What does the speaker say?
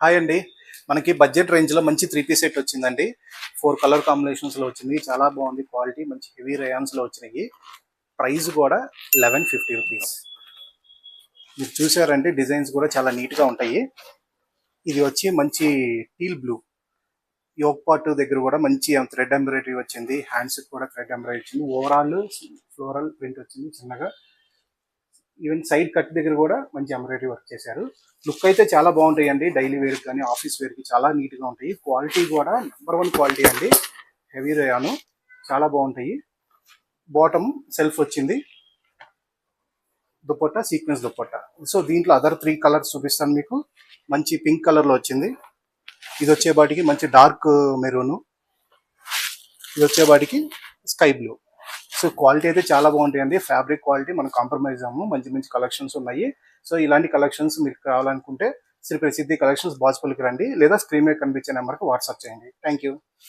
Hi అండి. మనకి budget రేంజ్‌లో మంచి 3 పీస్ సెట్ వచ్చిందండి. 4 కలర్ కాంబినేషన్స్‌లో వచ్చింది. చాలా బాగుంది క్వాలిటీ. మంచి హెవీ రేయాన్స్‌లో వచ్చినాయి. ప్రైస్ కూడా 1150 రూపీస్. మీరు చూసారంటే డిజైన్స్ కూడా చాలా నీట్‌గా ఉంటాయి. ఇది వచ్చి మంచి టీల్ బ్లూ. యోక్ పార్ట్ దగ్గర కూడా మంచి థ్రెడ్ ఎంబ్రాయిడరీ వచ్చింది. హ్యాండ్స్ కూడా థ్రెడ్ ఎంబ్రాయిడరీ వచ్చింది. ఓవరాల్ ఫ్లోరల్ ప్రింట్ వచ్చింది చిన్నగా. ఈవెన్ సైడ్ కట్ దగ్గర కూడా మంచి ఎంబ్రాయిడరీ వర్క్ చేశారు. లుక్ అయితే చాలా బాగుంటాయండి. డైలీ వేర్ కానీ ఆఫీస్ వేర్ కి చాలా నీట్ గా ఉంటాయి. క్వాలిటీ కూడా నెంబర్ 1 క్వాలిటీ అండి. హెవీ రేయాను చాలా బాగుంటాయి. బాటమ్ సెల్ఫ్ వచ్చింది. దుపట్టా సీక్వెన్స్ దుపట్టా. సో దీంట్లో అదర్ 3 కలర్స్ చూపిస్తాను మీకు. మంచి పింక్ కలర్ లో వచ్చింది. ఇది వచ్చేపాటికి మంచి డార్క్ మెరూన్. ఇది వచ్చేపాటికి స్కై బ్లూ. సో క్వాలిటీ అయితే చాలా బాగుంటాయండి. ఫ్యాబ్రిక్ క్వాలిటీ మనం కాంప్రమైజ్ అవ్వము. మంచి మంచి కలెక్షన్స్ ఉన్నాయి. సో ఇలాంటి కలెక్షన్స్ మీకు కావాలనుకుంటే శ్రీ ప్రసిద్ధి కలెక్షన్స్ బాజ్పల్లికి రండి, లేదా స్క్రీన్ మీద కనిపించే నెంబర్కి వాట్సాప్ చేయండి. Thank you.